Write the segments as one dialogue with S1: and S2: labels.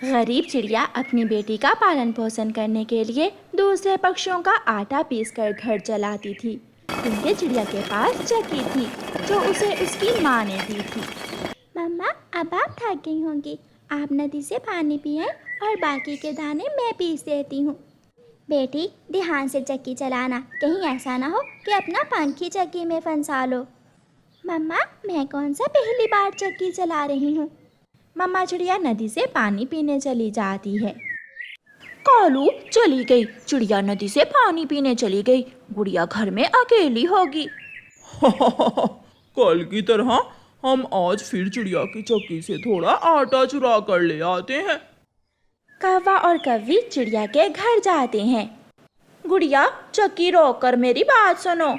S1: गरीब चिड़िया अपनी बेटी का पालन पोषण करने के लिए दूसरे पक्षियों का आटा पीसकर घर चलाती थी। पिंके चिड़िया के पास चक्की थी जो उसे उसकी माँ ने दी थी।
S2: मम्मा, अब आप थक गई होंगी। आप नदी से पानी पिए और बाकी के दाने मैं पीस देती हूँ। बेटी, ध्यान से चक्की चलाना, कहीं ऐसा ना हो कि अपना पंख ही चक्की में फंसा लो। मम्मा, मैं कौन सा पहली बार चक्की चला रही हूँ।
S1: मम्मा चिड़िया नदी से पानी पीने चली जाती है। कालू चली गई, चिड़िया नदी से पानी पीने चली गई। गुड़िया घर में अकेली होगी।
S3: कल की तरह हम आज फिर चिड़िया की चक्की से थोड़ा आटा चुरा कर ले आते हैं।
S1: कौवा और कव्वी चिड़िया के घर जाते हैं। गुड़िया, चक्की रोक कर मेरी बात सुनो।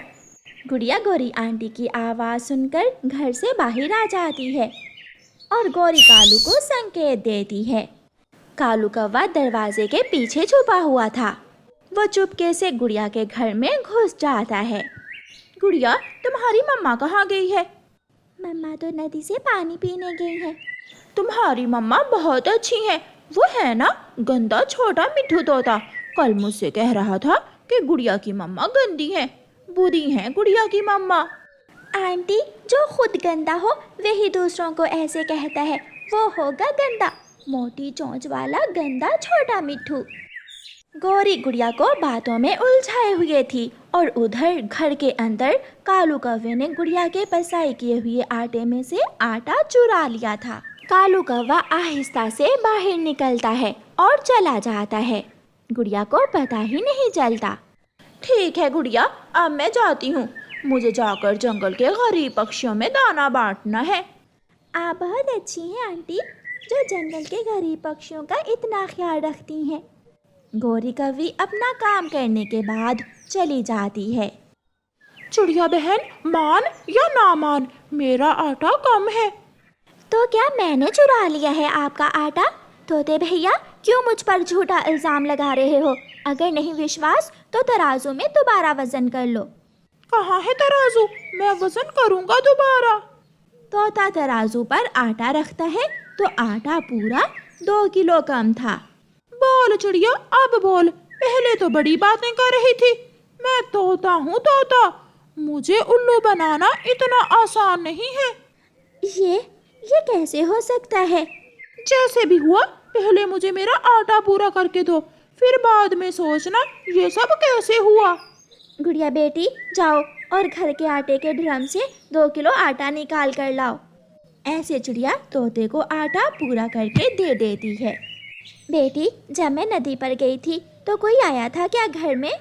S1: गुड़िया गौरी आंटी की आवाज़ सुनकर घर से बाहर आ जाती है और गौरी कालू को संकेत देती है। कालू कौवा दरवाजे के पीछे छुपा हुआ था। वो चुपके से गुड़िया के घर में घुस जाता है। गुड़िया, तुम्हारी मम्मा कहाँ गई है?
S2: मम्मा तो नदी से पानी पीने गई है।
S1: तुम्हारी मम्मा बहुत अच्छी है। वो है ना गंदा छोटा मिट्ठू तोता, कल मुझसे कह रहा था कि गुड़िया की मम्मा गंदी है। बुरी है गुड़िया की मम्मा।
S2: आंटी, जो खुद गंदा हो वही दूसरों को ऐसे कहता है, वो होगा गंदा, मोटी चोंच वाला गंदा छोटा मिट्ठू।
S1: गौरी गुड़िया को बातों में उलझाए हुए थी और उधर घर के अंदर कालू कौवे ने गुड़िया के पसाई किए हुए आटे में से आटा चुरा लिया था। कालू कौवा आहिस्ता से बाहर निकलता है और चला जाता है। गुड़िया को पता ही नहीं चलता। ठीक है गुड़िया, अब मैं जाती हूँ। मुझे जाकर जंगल के गरीब पक्षियों में दाना बांटना है।
S2: आप बहुत अच्छी हैं आंटी, जो जंगल के गरीब पक्षियों का इतना ख्याल रखती हैं।
S1: गौरी कौवी अपना काम करने के बाद चली जाती है। चिड़िया बहन, मान या ना मान, मेरा आटा कम है।
S2: तो क्या मैंने चुरा लिया है आपका आटा? तोते भैया, क्यों मुझ पर झूठा इल्ज़ाम लगा रहे हो? अगर नहीं विश्वास तो तराजू में दोबारा वजन कर लो।
S1: कहाँ है तराजू? मैं वजन करूँगा दोबारा। तोता तराजू पर आटा रखता है तो आटा पूरा 2 किलो कम था। बोल चिड़िया, अब बोल, पहले तो बड़ी बातें कर रही थी। मैं तोता हूँ तोता, मुझे उल्लू बनाना इतना आसान नहीं है।
S2: ये कैसे हो सकता है?
S1: जैसे भी हुआ, पहले मुझे मेरा आटा पूरा करके दो, फिर बाद में सोचना ये सब कैसे हुआ।
S2: गुड़िया बेटी, जाओ और घर के आटे के ड्रम से 2 किलो आटा निकाल कर लाओ।
S1: ऐसे चिड़िया तोते को आटा पूरा करके दे देती है।
S2: बेटी, जब मैं नदी पर गई थी तो कोई आया था क्या घर में?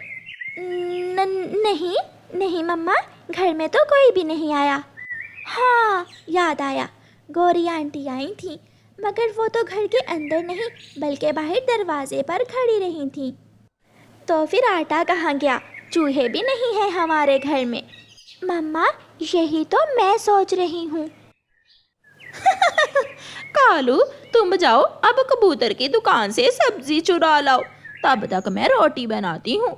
S2: नहीं मम्मा, घर में तो कोई भी नहीं आया। हाँ, याद आया, गौरी आंटी आई थी, मगर वो तो घर के अंदर नहीं बल्कि बाहर दरवाजे पर खड़ी रही थी। तो फिर आटा कहाँ गया? चूहे भी नहीं है हमारे घर में। मम्मा, यही तो मैं सोच रही हूँ।
S1: कालू, तुम जाओ अब कबूतर की दुकान से सब्जी चुरा लाओ, तब तक मैं रोटी बनाती हूँ।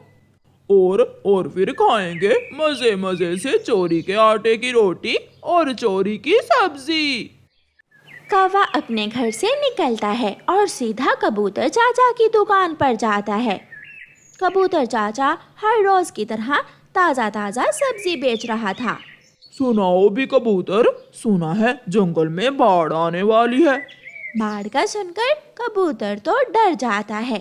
S3: और फिर खाएंगे मजे मजे से चोरी के आटे की रोटी और चोरी की सब्जी।
S1: कौवा अपने घर से निकलता है और सीधा कबूतर चाचा की दुकान पर जाता है। कबूतर चाचा हर रोज की तरह ताज़ा ताज़ा सब्जी बेच रहा था।
S3: सुनाओ भी कबूतर, सुना है जंगल में बाढ़ आने वाली है।
S1: बाढ़ का सुनकर कबूतर तो डर जाता है।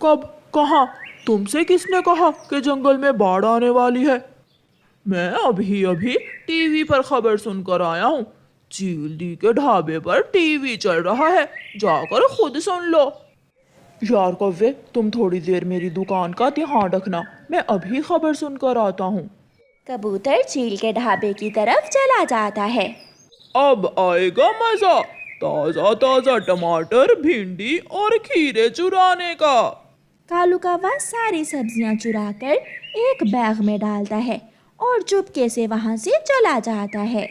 S3: कब, कहाँ, तुमसे किसने कहा कि जंगल में बाढ़ आने वाली है? मैं अभी अभी टीवी पर खबर सुनकर आया हूँ। चील दी के ढाबे पर टीवी चल रहा है, जाकर खुद सुन लो। यार कौवे, तुम थोड़ी देर मेरी दुकान का ध्यान रखना, मैं अभी खबर सुनकर आता हूँ।
S1: कबूतर चील के ढाबे की तरफ चला जाता है।
S3: अब आएगा मजा, ताजा ताजा टमाटर, भिंडी और खीरे चुराने का।
S1: कालू कौवा सारी सब्जियां चुराकर एक बैग में डालता है और चुपके से वहां से चला जाता है।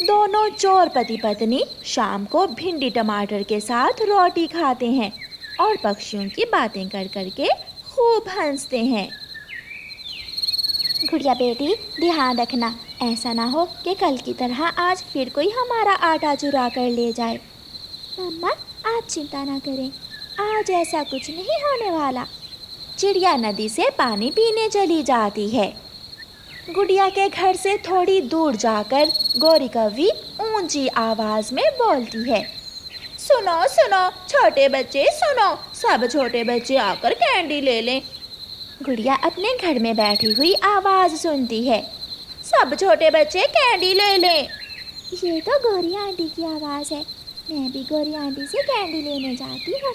S1: दोनों चोर पति पत्नी शाम को भिंडी टमाटर के साथ रोटी खाते हैं और पक्षियों की बातें कर करके खूब हंसते हैं।
S2: गुड़िया बेटी, ध्यान रखना, ऐसा ना हो कि कल की तरह आज फिर कोई हमारा आटा चुरा कर ले जाए। मम्मा, आप चिंता ना करें, आज ऐसा कुछ नहीं होने वाला।
S1: चिड़िया नदी से पानी पीने चली जाती है। गुड़िया के घर से थोड़ी दूर जाकर गौरी कौवी ऊंची आवाज में बोलती है, सुनो सुनो छोटे बच्चे सुनो, सब छोटे बच्चे आकर कैंडी ले लें। गुड़िया अपने घर में बैठी हुई आवाज सुनती है, सब छोटे बच्चे कैंडी ले लें।
S2: ये तो गौरी आंटी की आवाज़ है, मैं भी गौरी आंटी से कैंडी लेने जाती हूँ।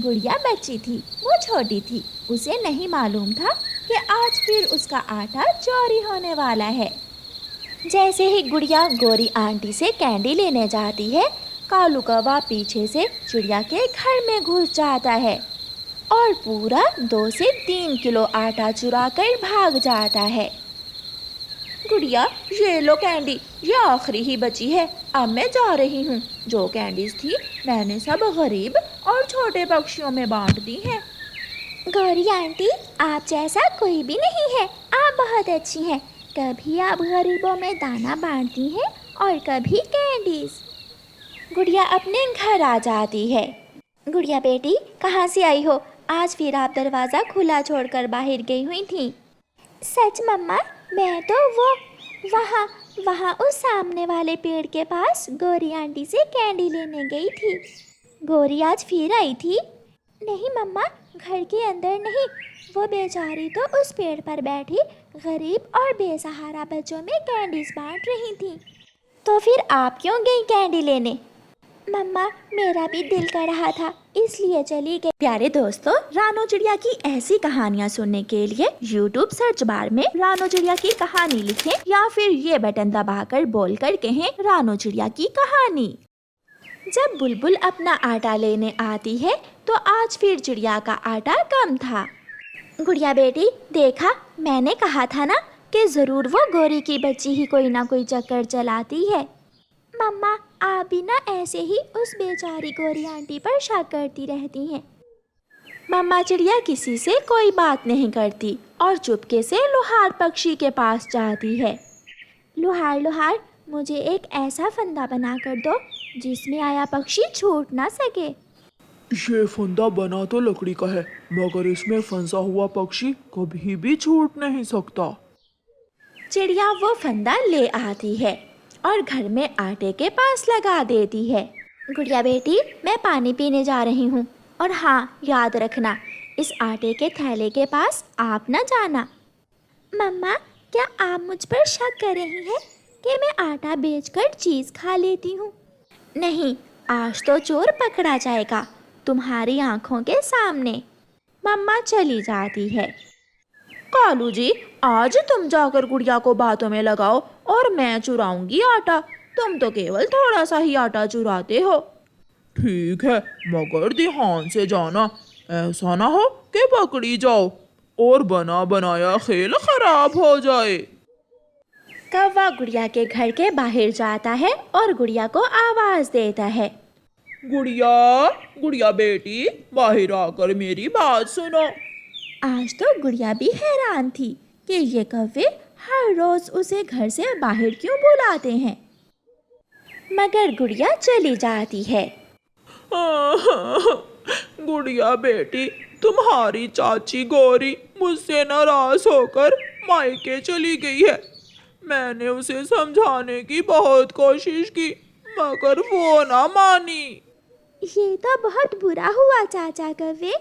S1: गुड़िया बच्ची थी, वो छोटी थी, उसे नहीं मालूम था कि आज फिर उसका आटा चोरी होने वाला है। जैसे ही गुड़िया गौरी आंटी से कैंडी लेने जाती है, कालू कौवा पीछे से चिड़िया के घर में घुस जाता है और पूरा 2 से 3 किलो आटा चुरा कर भाग जाता है। गुड़िया ये लो कैंडी, ये आखिरी ही बची है, अब मैं जा रही हूँ। जो कैंडीज थी मैंने सब गरीब और छोटे पक्षियों में बांट दी हैं।
S2: गौरी आंटी, आप जैसा कोई भी नहीं है, आप बहुत अच्छी हैं। कभी आप गरीबों में दाना बांटती हैं और कभी कैंडीज।
S1: गुड़िया अपने घर आ जाती है।
S2: गुड़िया बेटी, कहाँ से आई हो? आज फिर आप दरवाज़ा खुला छोड़कर बाहर गई हुई थी। सच मम्मा, मैं तो वहाँ उस सामने वाले पेड़ के पास गौरी आंटी से कैंडी लेने गई थी। गौरी आज फिर आई थी? नहीं मम्मा, घर के अंदर नहीं, वो बेचारी तो उस पेड़ पर बैठी गरीब और बेसहारा बच्चों में कैंडीज बांट रही थी।
S1: तो फिर आप क्यों गई कैंडी लेने?
S2: मम्मा, मेरा भी दिल कर रहा था, इसलिए चली गई।
S1: प्यारे दोस्तों, रानो चिड़िया की ऐसी कहानियाँ सुनने के लिए YouTube सर्च बार में रानो चिड़िया की कहानी लिखें या फिर ये बटन दबाकर बोलकर कहें रानो चिड़िया की कहानी। जब बुलबुल अपना आटा लेने आती है तो आज फिर चिड़िया का आटा कम था।
S2: गुड़िया बेटी, देखा, मैंने कहा था ना कि ज़रूर वो गौरी की बच्ची ही कोई ना कोई चक्कर चलाती है। मम्मा, आप भी ना ऐसे ही उस बेचारी गौरी आंटी पर शक करती रहती हैं।
S1: मम्मा चिड़िया किसी से कोई बात नहीं करती और चुपके से लोहार पक्षी के पास जाती है।
S2: लोहार, मुझे एक ऐसा फंदा बना कर दो जिसमें आया पक्षी छूट ना सके।
S3: ये फंदा बना तो लकड़ी का है, मगर इसमें फंसा हुआ पक्षी कभी भी छूट नहीं सकता।
S1: चिड़िया वो फंदा ले आती है और घर में आटे के पास लगा देती है।
S2: गुड़िया बेटी, मैं पानी पीने जा रही हूँ, और हाँ, याद रखना, इस आटे के थैले के पास आप न जाना। मम्मा, क्या आप मुझ पर शक कर रही हैं कि मैं आटा बेचकर चीज़ खा लेती हूँ?
S1: नहीं, आज तो चोर पकड़ा जाएगा तुम्हारी आंखों के सामने। मम्मा चली जाती है। कालू जी, आज तुम जाकर गुड़िया को बातों में लगाओ और मैं चुराऊंगी आटा। तुम तो केवल थोड़ा सा ही आटा चुराते हो।
S3: ठीक है, मगर ध्यान से जाना, ऐसा ना हो कि पकड़ी जाओ और बना बनाया खेल खराब हो जाए।
S1: कौवा गुड़िया के घर के बाहर जाता है और गुड़िया को आवाज देता है,
S3: गुड़िया बेटी, बाहर आकर मेरी बात सुनो।
S1: आज तो गुड़िया भी हैरान थी कि ये कौवे हर रोज उसे घर से बाहर क्यों बुलाते हैं, मगर गुड़िया चली जाती है।
S3: गुड़िया बेटी, तुम्हारी चाची गौरी मुझसे नाराज होकर मायके चली गई है। मैंने उसे समझाने की बहुत कोशिश की, मगर वो ना मानी।
S2: ये तो बहुत बुरा हुआ चाचा कौवे।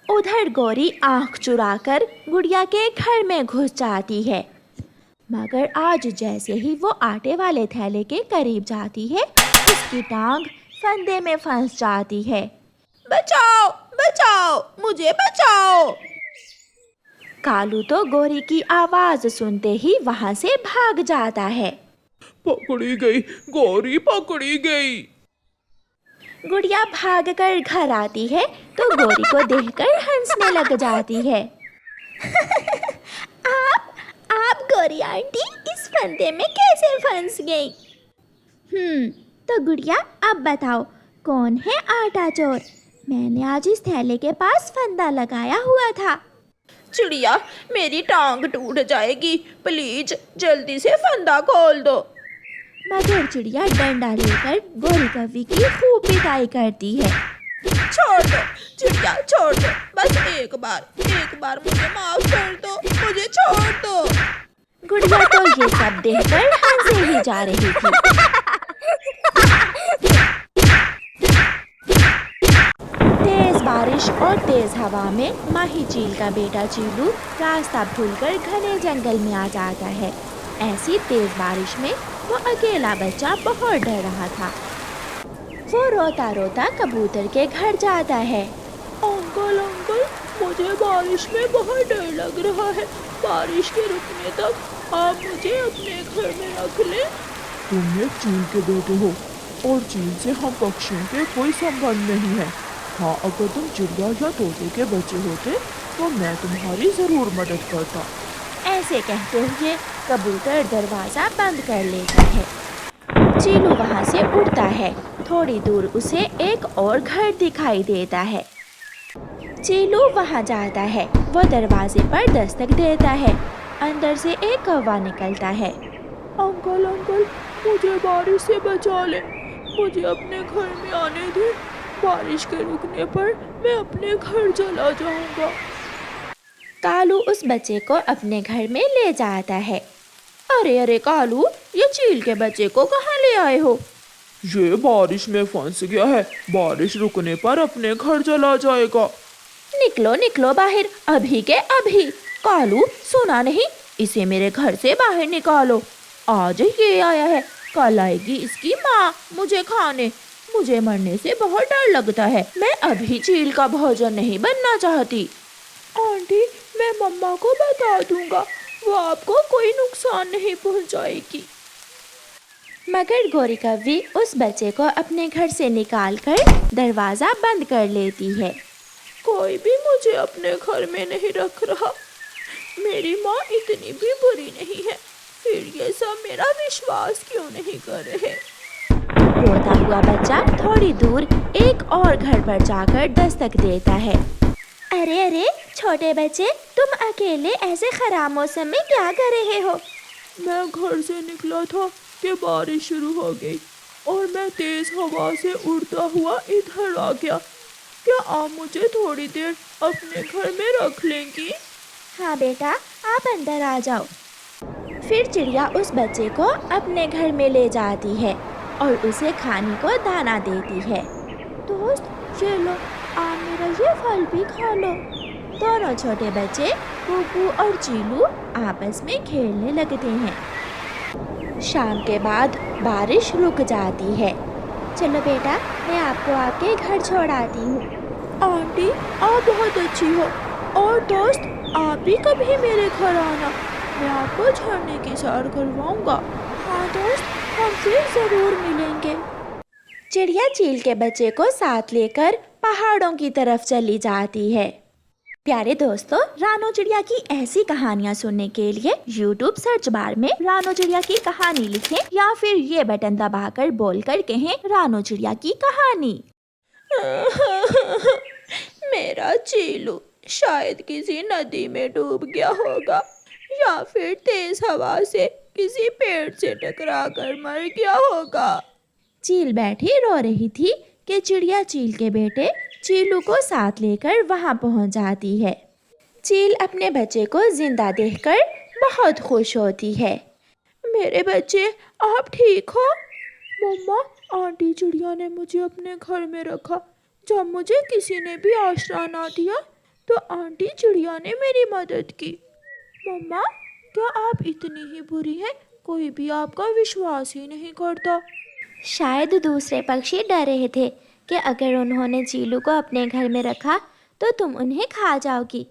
S1: उधर गौरी आंख चुराकर गुड़िया के घर में घुस जाती है, मगर आज जैसे ही वो आटे वाले थैले के करीब जाती है, उसकी टांग फंदे में फंस जाती है। बचाओ बचाओ, मुझे बचाओ। कालू तो गौरी की आवाज सुनते ही वहां से भाग जाता है।
S3: पकड़ी गई, गौरी पकड़ी गई।
S1: गुड़िया भागकर घर आती है तो गौरी को देखकर हंसने लग जाती है।
S2: आप गौरी आंटी इस फंदे में कैसे फंस गई? तो गुड़िया, अब बताओ, कौन है आटा चोर? मैंने आज इस थैले के पास फंदा लगाया हुआ था।
S1: चिड़िया, मेरी टांग टूट जाएगी, प्लीज जल्दी से फंदा खोल दो। मगर चिड़िया डंडा लेकर गोरी कौवी की खूब पिटाई करती है।
S3: छोड़ दो चिड़िया, छोड़ दो, बस एक बार मुझे माफ कर दो, मुझे छोड़ दो।
S1: गुड़िया तो ये सब देखकर हंसे ही जा रही थी। तेज बारिश और तेज हवा में माही चील का बेटा चीलू रास्ता भूलकर घने जंगल में आ जाता है। ऐसी तेज बारिश में वो अकेला बच्चा बहुत डर रहा था। वो रोता रोता कबूतर के घर जाता है।
S3: अंकल अंकल, मुझे बारिश में बहुत डर लग रहा है, बारिश के रुकने तक आप मुझे अपने घर में रख लें। तुम एक चील के बेटे हो और चील से हम पक्षियों के कोई संबंध नहीं है। हाँ, अगर तुम चिड़िया या तोते के बच्चे होते तो मैं तुम्हारी जरूर मदद करता।
S1: ऐसे कहते हुए कबूतर दरवाजा बंद कर लेता है। चीलू वहाँ से उड़ता है। थोड़ी दूर उसे एक और घर दिखाई देता है। चीलू वहाँ जाता है। वो दरवाजे पर दस्तक देता है। अंदर से एक कौवा निकलता है।
S3: अंकल अंकल, मुझे बारिश से बचा ले, मुझे अपने घर में आने दे। बारिश के रुकने पर मैं अपने घर चला जाऊंगा।
S1: कालू उस बच्चे को अपने घर में ले जाता है। अरे अरे कालू, ये चील के बच्चे को कहाँ ले आए हो?
S3: ये बारिश में फंस गया है, बारिश रुकने पर अपने घर चला जाएगा।
S1: निकलो निकलो बाहर, अभी के अभी। कालू, सुना नहीं? इसे मेरे घर से बाहर निकालो। आज ये आया है, कल आएगी इसकी माँ मुझे खाने। मुझे मरने से बहुत डर लगता है। मैं अभी चील का भोजन नहीं बनना चाहती।
S3: आंटी, मैं मम्मा को बता दूंगा, वो आपको कोई नुकसान नहीं पहुंचाएगी।
S1: मगर गोरी कौवी उस बच्चे को अपने घर से निकालकर दरवाजा बंद कर लेती है।
S3: कोई भी मुझे अपने घर में नहीं रख रहा। मेरी माँ इतनी भी बुरी नहीं है, फिर ये सब मेरा विश्वास क्यों नहीं कर रहे?
S1: रोता हुआ बच्चा थोड़ी दूर एक और घर पर जाकर दस्तक देता है।
S2: अरे अरे छोटे बच्चे, तुम अकेले ऐसे खराब मौसम में क्या कर रहे हो?
S3: मैं घर से निकला था कि बारिश शुरू हो गई और मैं तेज हवा से उड़ता हुआ इधर आ गया। क्या आप मुझे थोड़ी देर अपने घर में रख लेंगी?
S2: हाँ बेटा, आप अंदर आ जाओ।
S1: फिर चिड़िया उस बच्चे को अपने घर में ले जाती है और उसे खाने को दाना देती है।
S2: दोस्त, ये लो, आप मेरा ये फल भी खा लो।
S1: दोनों छोटे बच्चे कुकू और चीलू आपस में खेलने लगते हैं। शाम के बाद बारिश रुक जाती है।
S2: चलो बेटा, मैं आपको आपके घर छोड़ आती हूँ।
S3: आंटी, आप बहुत अच्छी हो। और दोस्त, आप भी कभी मेरे घर आना, मैं आपको झरने की सैर करवाऊंगा।
S2: हाँ दोस्त, हम फिर जरूर मिलेंगे।
S1: चिड़िया चील के बच्चे को साथ लेकर पहाड़ों की तरफ चली जाती है। प्यारे दोस्तों, रानो चिड़िया की ऐसी कहानियाँ सुनने के लिए YouTube सर्च बार में रानो चिड़िया की कहानी लिखें या फिर ये बटन दबाकर बोलकर कहें रानो चिड़िया की कहानी।
S3: मेरा चीलू शायद किसी नदी में डूब गया होगा या फिर तेज हवा से किसी पेड़ से टकरा कर मर गया होगा।
S1: चील बैठी रो रही थी कि चिड़िया चील के बेटे चीलू को साथ लेकर वहां पहुंच जाती है। चील अपने बच्चे को जिंदा देखकर बहुत खुश होती है।
S3: मेरे बच्चे, आप ठीक हो? मम्मा, आंटी चिड़िया ने मुझे अपने घर में रखा। जब मुझे किसी ने भी आश्रय ना दिया तो आंटी चिड़िया ने मेरी मदद की। मम्मा, क्या आप इतनी ही बुरी हैं? कोई भी आपका विश्वास ही नहीं करता।
S2: शायद दूसरे पक्षी डर रहे थे कि अगर उन्होंने चीलू को अपने घर में रखा तो तुम उन्हें खा जाओगी।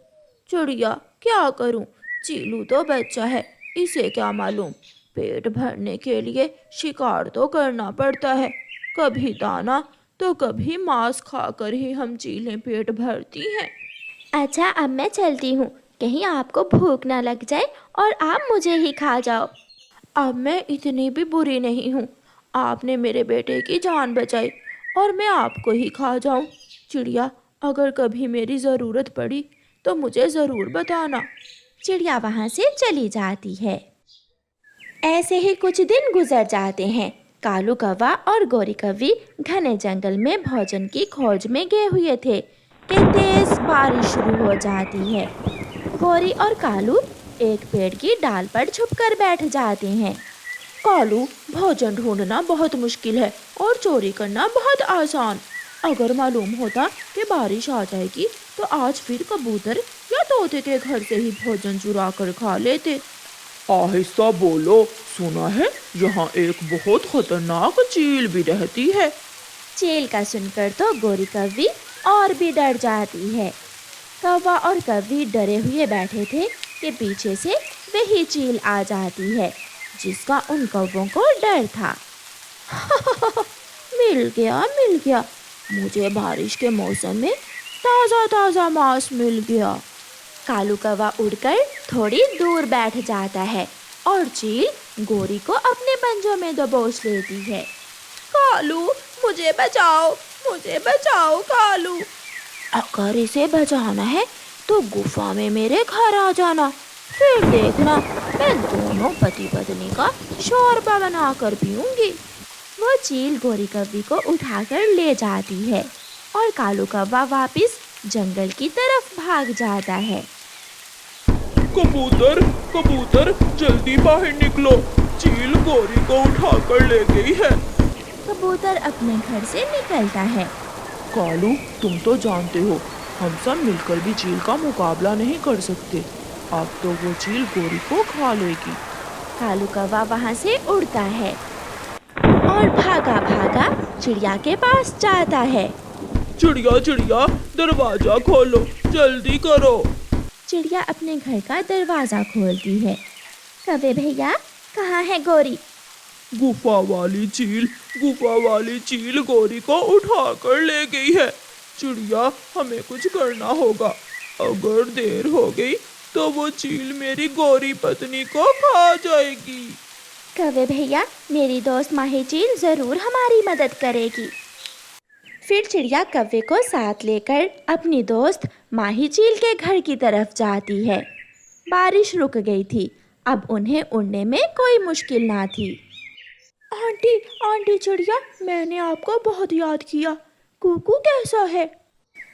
S3: चिड़िया, क्या करूं? चीलू तो बच्चा है, इसे क्या मालूम। पेट भरने के लिए शिकार तो करना पड़ता है। कभी दाना तो कभी मांस खाकर ही हम चीलें पेट भरती हैं।
S2: अच्छा, अब मैं चलती हूँ, कहीं आपको भूख ना लग जाए और आप मुझे ही खा जाओ।
S3: अब मैं इतनी भी बुरी नहीं हूँ। आपने मेरे बेटे की जान बचाई और मैं आपको ही खा जाऊं। चिड़िया, अगर कभी मेरी ज़रूरत पड़ी तो मुझे ज़रूर बताना।
S1: चिड़िया वहाँ से चली जाती है। ऐसे ही कुछ दिन गुजर जाते हैं। कालू कौवा और गोरी कौवी घने जंगल में भोजन की खोज में गए हुए थे कि तेज बारिश शुरू हो जाती है। गोरी और कालू एक पेड़ की डाल पर छुपकर बैठ जाते हैं। कालू, भोजन ढूंढना बहुत मुश्किल है और चोरी करना बहुत आसान। अगर मालूम होता कि बारिश आ जाएगी तो आज फिर कबूतर या तोते के घर से ही भोजन चुरा कर खा लेते।
S3: आहिस्ता बोलो, सुना है यहाँ एक बहुत खतरनाक चील भी रहती है।
S1: चील का सुनकर तो गोरी कौवी और भी डर जाती है। कौवा और कौवी डरे हुए बैठे थे कि पीछे से वही चील आ जाती है जिसका उन कौवों को डर था। मिल गया, मुझे बारिश के मौसम में ताज़ा ताज़ा मांस मिल गया। कालू कौवा उड़कर थोड़ी दूर बैठ जाता है और चील गोरी को अपने पंजों में दबोच लेती है। कालू, मुझे बचाओ कालू। अगर इसे बचाना है तो गुफा में मेरे घर आ जाना, फिर देखना मैं दोनों पति पत्नी का शोरबा बनाकर पीऊंगी। वो चील गोरी कौवी को उठाकर ले जाती है और कालू कौवा वापस जंगल की तरफ भाग जाता है।
S3: कबूतर जल्दी बाहर निकलो, चील गोरी को उठाकर ले गई है।
S1: कबूतर अपने घर से निकलता है।
S3: कालू, तुम तो जानते हो हम सब मिलकर भी चील का मुकाबला नहीं कर सकते। अब तो वो चील गोरी को खा लेगी।
S1: कालू कौवा वहाँ से उड़ता है और भागा चिड़िया के पास जाता है।
S3: चिड़िया, दरवाजा खोलो, जल्दी करो।
S1: चिड़िया अपने घर का दरवाजा खोलती है। कौवे भैया, कहाँ है गोरी?
S3: गुफा वाली चील गोरी को उठाकर ले गई है। चिड़िया, हमें कुछ करना होगा। अगर देर हो गई तो वो चील मेरी गोरी पत्नी को खा जाएगी।
S1: कौवे भैया, मेरी दोस्त माही चील जरूर हमारी मदद करेगी। फिर चिड़िया कौवे को साथ लेकर अपनी दोस्त माही चील के घर की तरफ जाती है। बारिश रुक गई थी, अब उन्हें उड़ने में कोई मुश्किल ना थी। आंटी चिड़िया, मैंने आपको बहुत याद किया। कुकू कैसा है?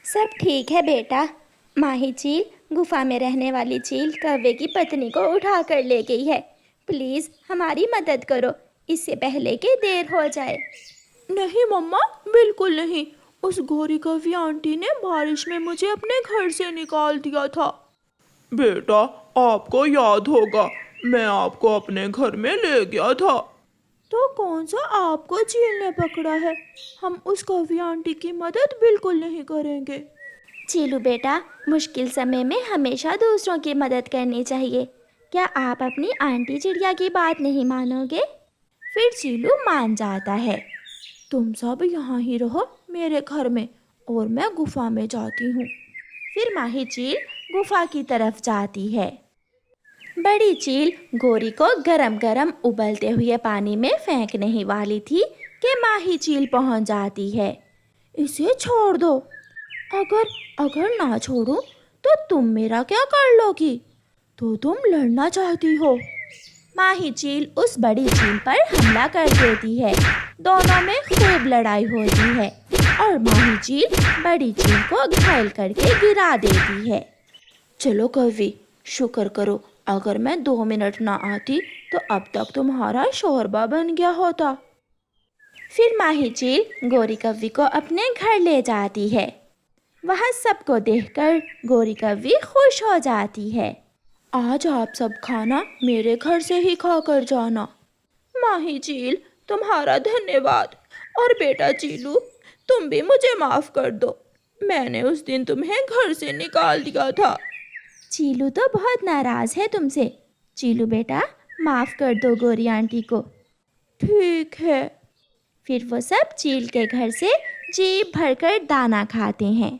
S2: सब ठीक है बेटा। माही चील, गुफा में रहने वाली चील कौवे की पत्नी को उठा कर ले गई है। प्लीज़ हमारी मदद करो, इससे पहले कि देर हो जाए।
S1: नहीं मम्मा, बिल्कुल नहीं। उस गोरी कौवी आंटी ने बारिश में मुझे अपने घर से निकाल दिया था।
S3: बेटा, आपको याद होगा, मैं आपको अपने घर में ले गया था।
S1: तो कौन सा आपको चील ने पकड़ा है? हम उस कौवी आंटी की मदद बिल्कुल नहीं करेंगे।
S2: चीलू बेटा, मुश्किल समय में हमेशा दूसरों की मदद करनी चाहिए। क्या आप अपनी आंटी चिड़िया की बात नहीं मानोगे?
S1: फिर चीलू मान जाता है। तुम सब यहाँ ही रहो मेरे घर में और मैं गुफा में जाती हूँ। फिर माही चील गुफा की तरफ जाती है। बड़ी चील गोरी को गरम गरम उबलते हुए पानी में फेंकने ही वाली थी कि माही चील पहुँच जाती है। इसे छोड़ दो। अगर ना छोड़ूं तो तुम मेरा क्या कर लोगी? तो तुम लड़ना चाहती हो? माही चील उस बड़ी चील पर हमला कर देती है। दोनों में खूब लड़ाई होती है और माही चील बड़ी चील को घायल करके गिरा देती है। चलो कौवी, शुक्र करो, अगर मैं 2 मिनट ना आती तो अब तक तुम्हारा शोरबा बन गया होता। फिर माही चील गोरी कौवी को अपने घर ले जाती है। वहाँ सबको देखकर गोरी कौवी खुश हो जाती है। आज आप सब खाना मेरे घर से ही खा कर जाना। माही चील, तुम्हारा धन्यवाद। और बेटा चीलू, तुम भी मुझे माफ़ कर दो। मैंने उस दिन तुम्हें घर से निकाल दिया था।
S2: चीलू तो बहुत नाराज़ है तुमसे। चीलू बेटा, माफ़ कर दो गोरी आंटी को।
S1: ठीक है।
S2: फिर वो सब चील के घर से जी भरकर दाना खाते हैं।